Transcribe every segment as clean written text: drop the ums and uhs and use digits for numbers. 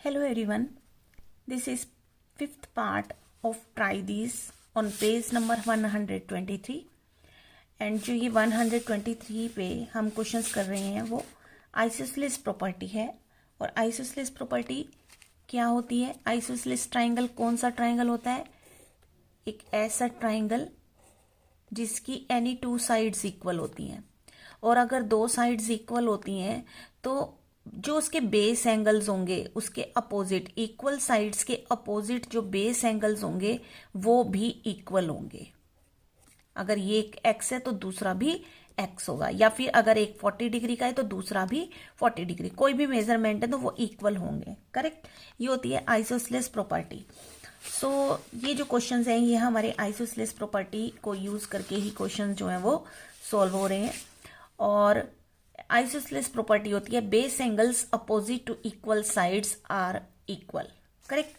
Hello everyone, this is fifth part of try these on page number 123 and जो ये 123 पे हम questions कर रहे हैं वो आइसोसेलेस प्रॉपर्टी है। और आइसोसेलेस प्रॉपर्टी क्या होती है? आइसोसेलेस ट्राइंगल कौन सा ट्राइंगल होता है? एक ऐसा ट्राइंगल जिसकी एनी टू साइड्स इक्वल होती हैं, और अगर दो साइड्स इक्वल होती हैं तो जो उसके बेस एंगल्स होंगे उसके अपोजिट, इक्वल साइड्स के अपोजिट जो बेस एंगल्स होंगे वो भी इक्वल होंगे। अगर ये एक एक्स है तो दूसरा भी एक्स होगा, या फिर अगर एक 40 डिग्री का है तो दूसरा भी 40 डिग्री, कोई भी मेजरमेंट है तो वो इक्वल होंगे। करेक्ट, ये होती है आइसोसेलेस प्रॉपर्टी। सो ये जो क्वेश्चंस हैं ये हमारे आइसोसेलेस प्रॉपर्टी को यूज करके ही क्वेश्चन जो हैं वो सॉल्व हो रहे हैं। और आइसोसेलेस प्रॉपर्टी होती है base angles opposite to equal sides are equal. Correct,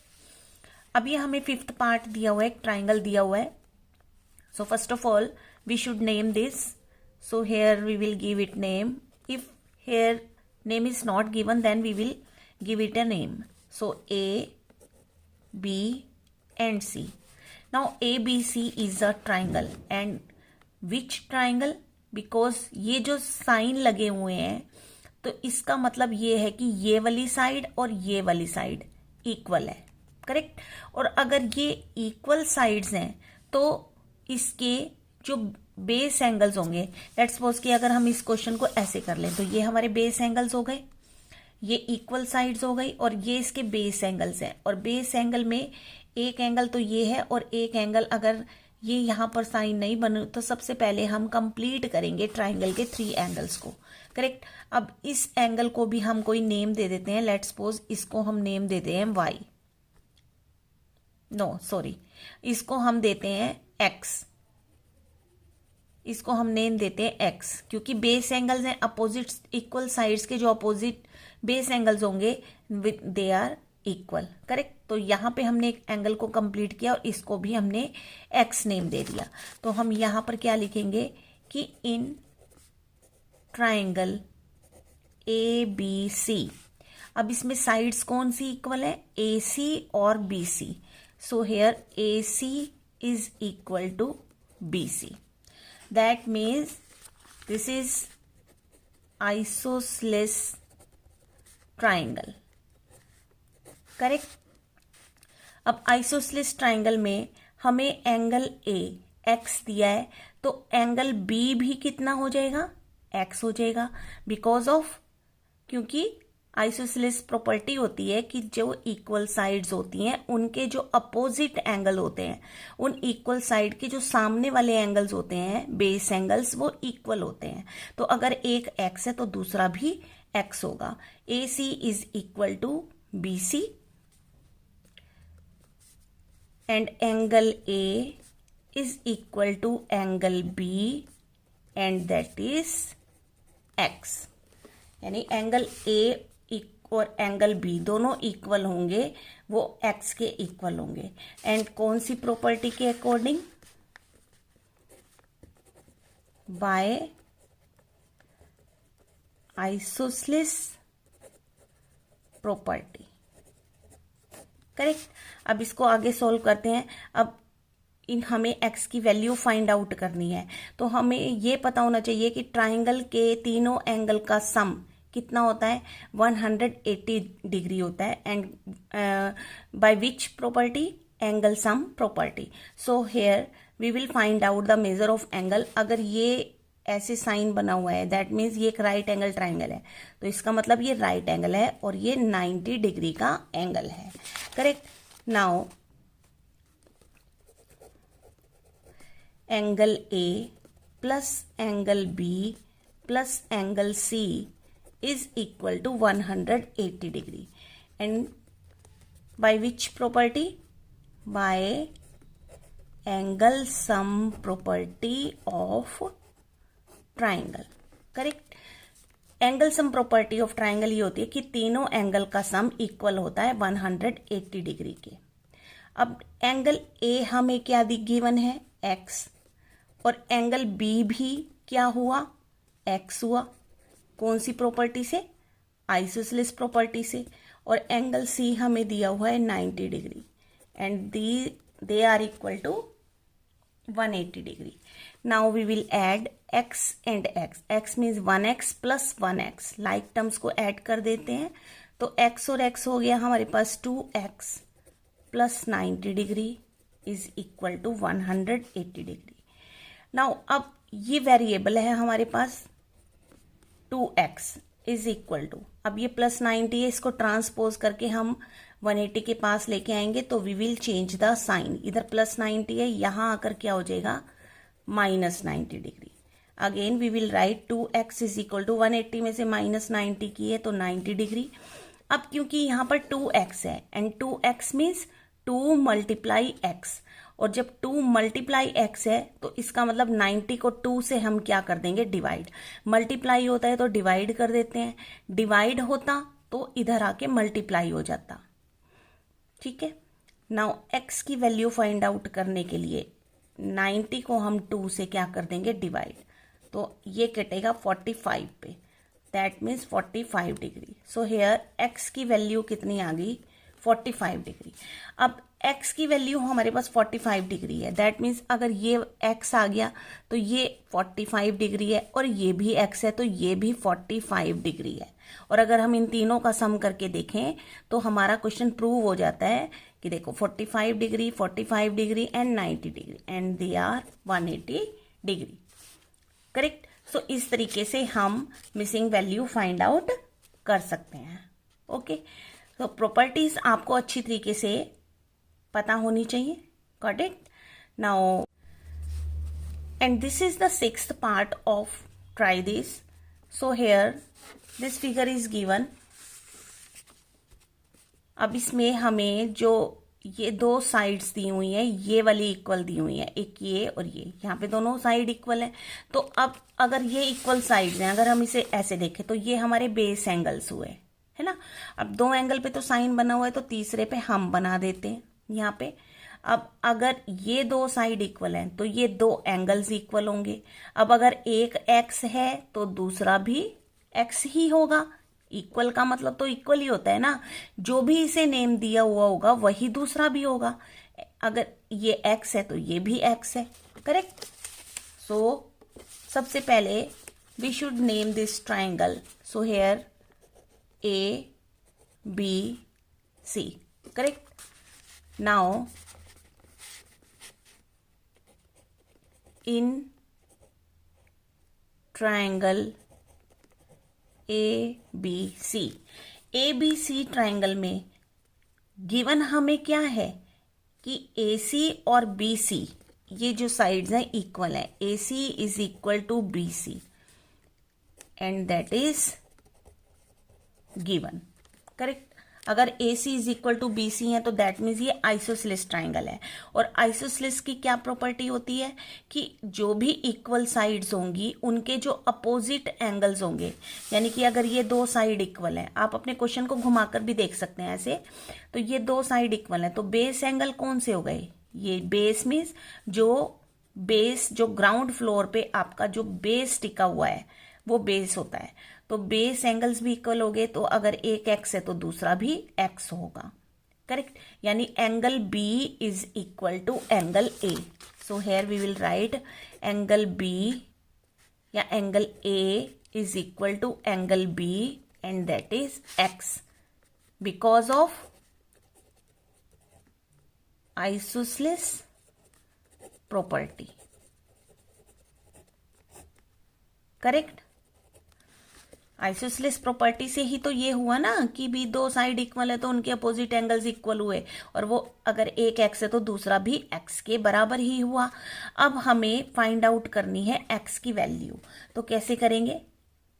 अब ये हमें फिफ्थ पार्ट दिया हुआ है, एक ट्राइंगल दिया हुआ है। So first of all, we should name this. So here we will give it name. If here name is not given, then we will give it a name. So A, B and C. Now ABC is a triangle. And which triangle? Because ये जो sign लगे हुए हैं तो इसका मतलब ये है कि ये वाली साइड और ये वाली साइड इक्वल है। करेक्ट, और अगर ये इक्वल साइड्स हैं तो इसके जो बेस एंगल्स होंगे, लेट्स सपोज कि अगर हम इस क्वेश्चन को ऐसे कर लें तो ये हमारे बेस एंगल्स हो गए, ये इक्वल साइड्स हो गई, और ये इसके बेस एंगल्स हैं। और बेस एंगल में एक एंगल तो ये है और एक एंगल, अगर ये यहाँ पर साइन नहीं बने तो सबसे पहले हम कंप्लीट करेंगे ट्राइंगल के 3 एंगल्स को। करेक्ट, अब इस एंगल को भी हम कोई नेम दे देते हैं। लेट्स सपोज इसको हम नेम देते हैं वाई, नो सॉरी, इसको हम देते हैं एक्स, इसको हम नेम देते हैं एक्स, क्योंकि बेस एंगल्स हैं अपोजिट, इक्वल साइड्स के जो अपोजिट बेस एंगल्स होंगे दे आर इक्वल। करेक्ट, तो यहाँ पे हमने एक एंगल को कंप्लीट किया और इसको भी हमने एक्स नेम दे दिया। तो हम यहाँ पर क्या लिखेंगे कि in triangle A B C, अब इसमें साइड्स कौन सी इक्वल है? ए सी और B C. So here A C is equal to BC. That means this is isosceles triangle. Correct? अब isosceles triangle में हमें एंगल A x दिया है तो एंगल B भी कितना हो जाएगा? x हो जाएगा, बिकॉज ऑफ, क्योंकि आइसोसेलेस प्रॉपर्टी होती है कि जो इक्वल साइड्स होती हैं उनके जो अपोजिट एंगल होते हैं, उन इक्वल साइड के जो सामने वाले एंगल्स होते हैं बेस एंगल्स, वो इक्वल होते हैं। तो अगर एक x है तो दूसरा भी x होगा। AC is equal to BC and angle A is equal to angle B and that is x। यानी एंगल A और एंगल B दोनों इक्वल होंगे, वो x के इक्वल होंगे। एंड कौन सी प्रॉपर्टी के according? By isosceles property. Correct, अब इसको आगे सॉल्व करते हैं। अब हमें x की वैल्यू फाइंड आउट करनी है, तो हमें ये पता होना चाहिए कि ट्राइंगल के तीनों एंगल का सम कितना होता है? 180 डिग्री होता है। And by which property? Angle sum property. So here we will find out the measure of angle. अगर ये ऐसे साइन बना हुआ है दैट मीन्स ये एक राइट एंगल ट्राइंगल है, तो इसका मतलब ये राइट एंगल है और ये 90 डिग्री का एंगल है। Correct, now angle A plus angle B plus angle C is equal to 180 degree. And by which property? By angle sum property of triangle. Correct? Angle sum property of triangle ये होती है कि तीनों angle का sum equal होता है 180 degree के। अब एंगल A हमें क्या गिवन है? x, और एंगल B भी क्या हुआ? x हुआ। कौन सी प्रॉपर्टी से? आइसोसेलेस प्रॉपर्टी से, और एंगल सी हमें दिया हुआ है 90 degree, and they are equal to 180 degree. Now we will add x and x. x means 1x plus 1x. Like terms को ऐड कर देते हैं, तो x और x हो गया हमारे पास 2x plus 90 degree is equal to 180 degree. Now अब ये वेरिएबल है हमारे पास 2x इज इक्वल टू, अब ये प्लस 90 है, इसको ट्रांसपोज करके हम 180 के पास लेके आएंगे, तो we will change the sign. इधर प्लस 90 है, यहाँ आकर क्या हो जाएगा minus 90 degree. Again we will write 2x is equal to 180 में से माइनस 90 की है तो 90 डिग्री. अब क्योंकि यहाँ पर 2x है and 2x means 2 multiply x, और जब 2 मल्टीप्लाई x है तो इसका मतलब 90 को 2 से हम क्या कर देंगे डिवाइड. मल्टीप्लाई होता है तो डिवाइड कर देते हैं, डिवाइड होता तो इधर आके मल्टीप्लाई हो जाता. ठीक है. नाउ x की वैल्यू फाइंड आउट करने के लिए 90 को हम 2 से क्या कर देंगे डिवाइड, तो ये कटेगा 45 पे, that means 45 degree. So here x की वैल्यू कितनी आ गई 45 डिग्री. अब x की वैल्यू हमारे पास 45 डिग्री है, दैट मीन्स अगर ये x आ गया तो ये 45 डिग्री है, और ये भी x है तो ये भी 45 डिग्री है. और अगर हम इन तीनों का सम करके देखें तो हमारा क्वेश्चन प्रूव हो जाता है कि देखो 45 degree, 45 degree and 90 degree, and they are 180 degree. Correct. So इस तरीके से हम मिसिंग वैल्यू फाइंड आउट कर सकते हैं. ओके. तो प्रॉपर्टीज आपको अच्छी तरीके से पता होनी चाहिए. Got it. Now and this is the 6th part of try this. So here this figure is given. अब इसमें हमें जो ये दो साइड्स दी हुई हैं, ये वाली इक्वल दी हुई है, एक ये और ये, यहाँ पे दोनों साइड इक्वल है. तो अब अगर ये इक्वल साइड्स हैं, अगर हम इसे ऐसे देखें तो ये हमारे बेस एंगल्स हुए, है ना. अब 2 एंगल पे तो साइन बना हुआ है, तो तीसरे पे हम बना देते हैं यहाँ पे. अब अगर ये 2 साइड इक्वल हैं तो ये 2 एंगल्स इक्वल होंगे. अब अगर एक x है तो दूसरा भी x ही होगा. इक्वल का मतलब तो इक्वल ही होता है ना, जो भी इसे नेम दिया हुआ होगा वही दूसरा भी होगा. अगर ये x है तो ये भी x है. करेक्ट. सो सबसे पहले we should name this triangle. So here A B C. Correct. Now in triangle ABC, ABC triangle में गिवन हमें क्या है कि AC और BC ये जो साइड्स हैं इक्वल है. AC is equal to BC and that is given. Correct. अगर AC is equal to BC है तो दैट मीन्स ये आइसोसेलेस ट्राइंगल है. और आइसोसेलेस की क्या प्रॉपर्टी होती है कि जो भी इक्वल साइड्स होंगी उनके जो अपोजिट एंगल्स होंगे, यानी कि अगर ये 2 साइड इक्वल है, आप अपने क्वेश्चन को घुमाकर भी देख सकते हैं ऐसे, तो ये 2 साइड इक्वल है तो बेस एंगल कौन से हो गए, ये बेस मीन्स जो ग्राउंड फ्लोर पे आपका जो बेस टिका हुआ है वो बेस होता है. तो बेस एंगल्स भी इक्वल हो गए, तो अगर एक x है तो दूसरा भी x होगा. करेक्ट. यानी angle B is equal to angle A. So here we will write angle B या angle A is equal to angle B and that is x because of isosceles property. Correct. Isosceles property से ही तो ये हुआ ना कि भी 2 side equal है तो उनके अपोजिट एंगल्स इक्वल हुए, और वो अगर एक x है तो दूसरा भी x के बराबर ही हुआ. अब हमें फाइंड आउट करनी है x की वैल्यू. तो कैसे करेंगे,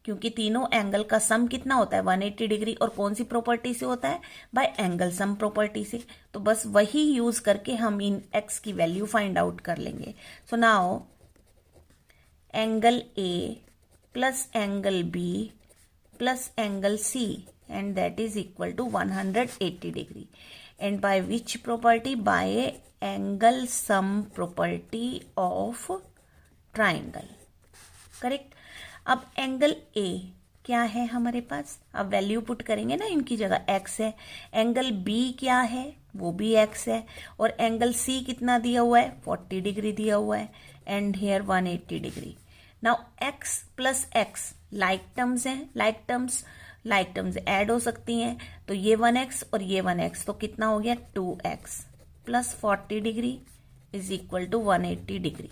क्योंकि तीनों एंगल का सम कितना होता है 180 डिग्री, और कौन सी प्रॉपर्टी से होता है, बाय एंगल सम प्रॉपर्टी से. तो बस वही यूज करके हम इन x की वैल्यू फाइंड आउट कर लेंगे. So now angle A plus angle B plus angle C and that is equal to 180 degree. And by which property? By angle sum property of triangle. Correct. अब angle A क्या है हमारे पास, अब value put करेंगे ना इनकी जगह, x है, एंगल B क्या है, वो भी x है, और एंगल C कितना दिया हुआ है, 40 डिग्री दिया हुआ है, and here 180 degree. Now x plus x like terms हैं, लाइक टर्म्स ऐड हो सकती हैं, तो ये 1x और ये 1x, तो कितना हो गया 2x plus 40 degree is equal to 180 degree.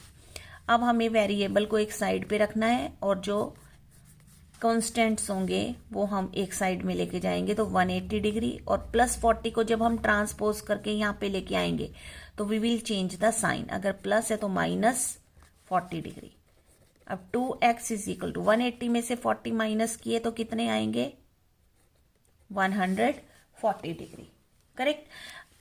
अब हमें वेरिएबल को एक साइड पे रखना है और जो कॉन्स्टेंट्स होंगे वो हम एक साइड में लेके जाएंगे, तो 180 डिग्री और प्लस 40 को जब हम ट्रांसपोज करके यहाँ पे लेके आएंगे तो we will change the sign, अगर प्लस है तो माइनस 40 डिग्री। अब 2x इज इक्वल टू 180 में से 40 माइनस किए तो कितने आएंगे, 140 डिग्री, करेक्ट।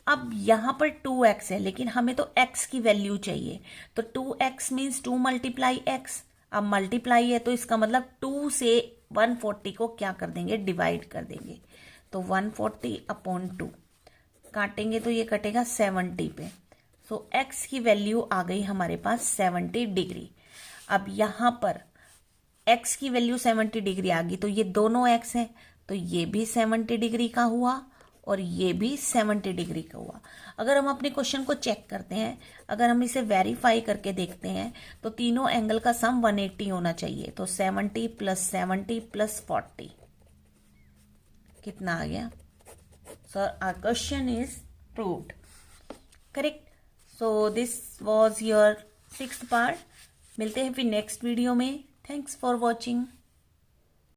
अब यहां पर 2x है लेकिन हमें तो x की वैल्यू चाहिए, तो 2x मीन्स 2 मल्टीप्लाई x। अब मल्टीप्लाई है तो इसका मतलब 2 से 140 को क्या कर देंगे, डिवाइड कर देंगे, तो 140 अपॉन 2 काटेंगे तो ये कटेगा 70 पे, सो x की वैल्यू आ गई हमारे पास 70 डिग्री। अब यहाँ पर x की वैल्यू 70 डिग्री आ गई, तो ये दोनों x हैं, तो ये भी 70 डिग्री का हुआ और ये भी 70 डिग्री का हुआ। अगर हम अपने क्वेश्चन को चेक करते हैं, अगर हम इसे वेरीफाई करके देखते हैं तो तीनों एंगल का सम 180 होना चाहिए, तो 70 प्लस 70 प्लस 40 कितना आ गया, sir our question is proved, correct. So this was your 6th part. मिलते हैं फिर नेक्स्ट वीडियो में। Thanks for watching.